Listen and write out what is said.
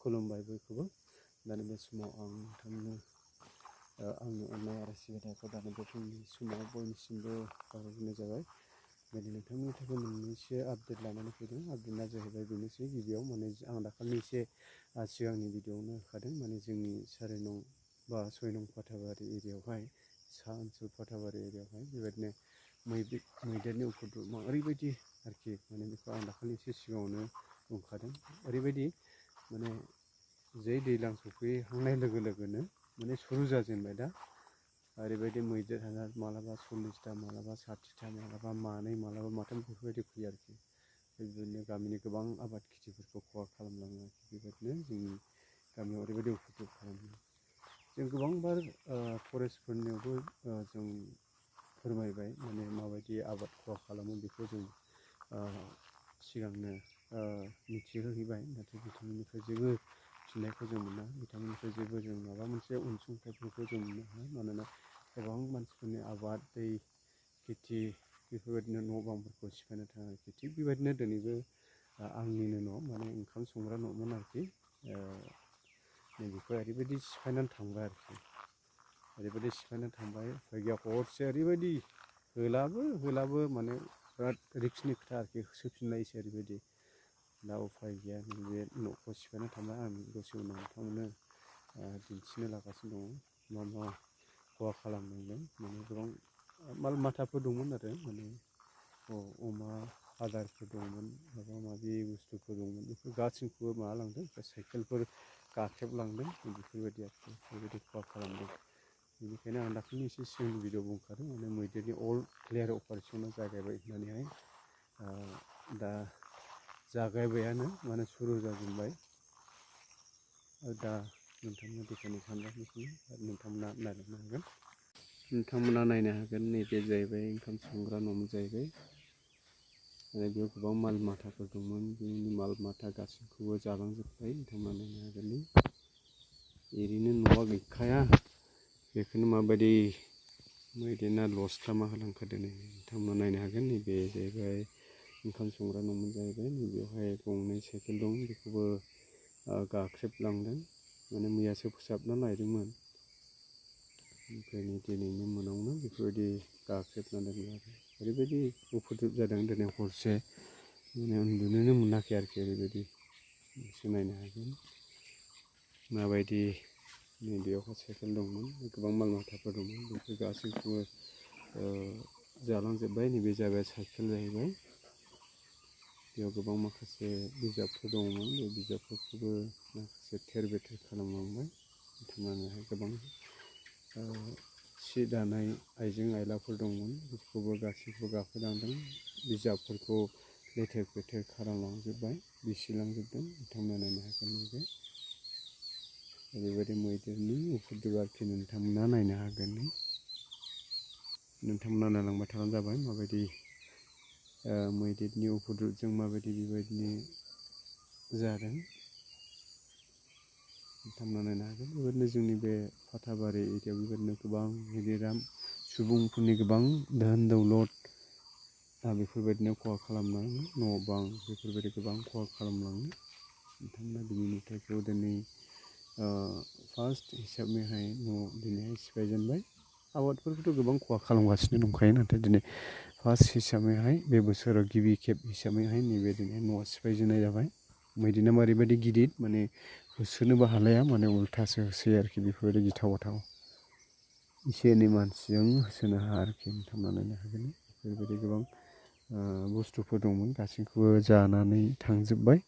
खुलुमबाय बयखौबो। दानि बे समाव आं नोंथांनो आंनि अननाय आरो सिबिनायखौ दानि बे फुंनि समाव बयनिसिमबो बावहरनाय जाबाय। बेनि नोंथांनि थाखाय मोननैसो आपडेट लानानै फैदों। आपडेटआ जाहैबाय बेनोसै, गिबियाव माने आं दाखालि एसे सिगांनि भिडिअआवनो होखादों, माने जोंनि 4 नं बा 6 नं फाथाबारि एरियायावहाय, सा ओनसोल फाथाबारि एरियायावहाय बेबायदिनो मैदेरनि उपद्रबआ ओरैबायदि आरोखि, माने बेखौ आं दाखालि एसे सिगाङावनो बुंखादों। ओरैबायदि माने जै दैज्लां सफैहांनाय लोगो लोगोनो माने सुरु जाजेनबाय दा। ओरैबायदि मैदेर मालाबा 40टा, मालाबा 60टा, मालाबा मानै, मालाबा माथाम बेफोरबायदि फैयो आरोखि। बेबायदिनो गामिनि गोबां आबाद खेथिफोरखौ खहा खालामलाङो आरोखि। बेबायदिनो जोंनि गामियाव ओरैबायदि उपद्रब खालामो। जों गोबांबार फरेस्टफोरनियावबो जों फोरमायबाय, माने माबायदि आबाद खहा खालामो बेखौ जों सिगांनो मिथिहोहैबाय, नाथाय बिथांमोननिफ्राय जेबो फिननायखौ जों मोना। बिथांमोननिफ्राय जेबो जों माबा मोनसे अनसुंथाइफोरखौ जों मोननो हाया। मानोना गोबां मानसिफोरनि आबाद, दै, खेथि बेफोरबायदिनो न' बांफोरखौ सिफायनो थाङो आरोखि। थिग बेबायदिनो दिनैबो आंनिनो न', माने ओंखाम संग्रा न'मोन आरोखि, नैबेखौ ओरैबायदि सिफायनानै थांबाय आरोखि। ओरैबायदि सिफायनानै थांबाय, जायगाया हरसे ओरैबायदि होलाबो माने बिराद रिक्सनि खोथा आरोखि, होसोफिनलायसै ओरैबायदि। दा उफाय गैया, बे न'खौ सिफायना थांबाय। आं दसे उनाव नोंथांमोननो दिन्थिनो लागासिनो दङ मा खहा खालामलांदों। माने गोबां माल माथाफोर दंमोन आरो, माने अमा आदारफोर दंमोन, माबा माबि बुस्थुफोर दंमोन, बेफोर गासैखौबो माबा लांदों। साइकेलफोर गाख्रेबलांदों, बेफोरबायदि आरोखि, बेबायदि खहा खालामदों। बेनिखायनो आं दाखालि एसे सिगांनि भिडिअ बुंखादों, माने मैदेरनि अल क्लियार अपारेसना जागायबाय होननानैहाय। दा जागायबायानो, माने सुरु जाजेनबाय। दा नोंथांमोना देखायनो सानगासिनो, नोंथांमोना नायनो हागोन। नैबे जाहैबाय ओंखाम संग्रा न'मोन जाहैबाय। माने बेयाव गोबां माल माथाफोर दंमोन, बेनि माल माथा गासैखौबो जालांजोब्बाय। नोंथांमोना नायनो हागोन। ओरैनो न'आ गैखाया, बेखौनो माबायदि मैदेरा लस खालामना होलांखो दिनै नोंथांमोना नायनो हागोन। नैबे जाहैबाय ओंखाम संग्रा न'मोन जाहैबाय। नैबेयावहाय गंनै साइकेल दं, बेखौबो गाख्रेबलांदों। माने मैयासो फोसाबना लायदोंमोन, ओमफ्राय दिनैनि मोनावनो बेफोरबायदि गाख्रेबना दोनबाय आरो। ओरैबायदि उपद्रब जादों दिनै हरसे, माने उन्दुनोनो मोनाखै आरोखि। ओरैबायदि एसे नायनो हागोन माबायदि। नैबेयावहाय साइकेल दंमोन, गोबां माल माथाफोर दंमोन, बेफोर गासैखौबो जालांजोब्बाय। नैबे जाबाय साइकेल जाहैबाय। बेयाव गोबां माखासे बिजाबफोर दङमोन, बे बिजाबफोरखौबो माखासे थेर बेथेर खालामलांबाय। बिथांमोनाहाय गोबां सि दानाय आइजें आइलाफोर दंमोन, बेखौबो गासैखौबो गाखोलांदों। बिजाबफोरखौ लेथेर फेथेर खालामलांजोब्बाय, बिसिलांजोबदों। बिथांमोना नायनो हागोन। नैबे ओरैबायदि मैदेरनि उपद्रब आरोखि, नोंथांमोना नायनो हागोन। नोंथांमोना नायलांबाय थाबानो जाबाय, माबायदि मैदेरनि उपद्रबजों माबायदि बेबायदिनो जादों। नोंथांमोना नायनो हागोन। बेबायदिनो जोंनि बे फाथाबारि एरियायाव बेबायदिनो गोबां मैदेरा सुबुंफोरनि गोबां धोन दौलत बेफोरबायदिनो खहा खालामलाङो। न' बां बेफोरबायदि गोबां खहा खालामलाङो। नोंथांमोना बिनि नुथायखौ दिनै फार्स्ट हिसाबैहाय दिनैहाय सिफायजेनबाय। आबादफोरखौथ' गोबां खहा खालामगासिनो दंखायो, नाथाय दिनै फार्स्ट हिसाबैहाय बे बोसोराव गिबि खेब हिसाबैहाय नैबे दिनै न'आ सिफायजेननाय जाबाय। मैदेरा ओरैबायदि गिदिर, माने होसोनोबो हालाया, माने उल्थासो होसोयो आरोखि। बेफोरबायदि गिथाव बाथाव, एसे एनै मानसिजों होसोनो हाया आरोखि। नोंथांमोना नायनो हागोन। बेफोरबायदि गोबां बुस्थुफोर दंमोन, गासैखौबो जानानै थांजोब्बाय।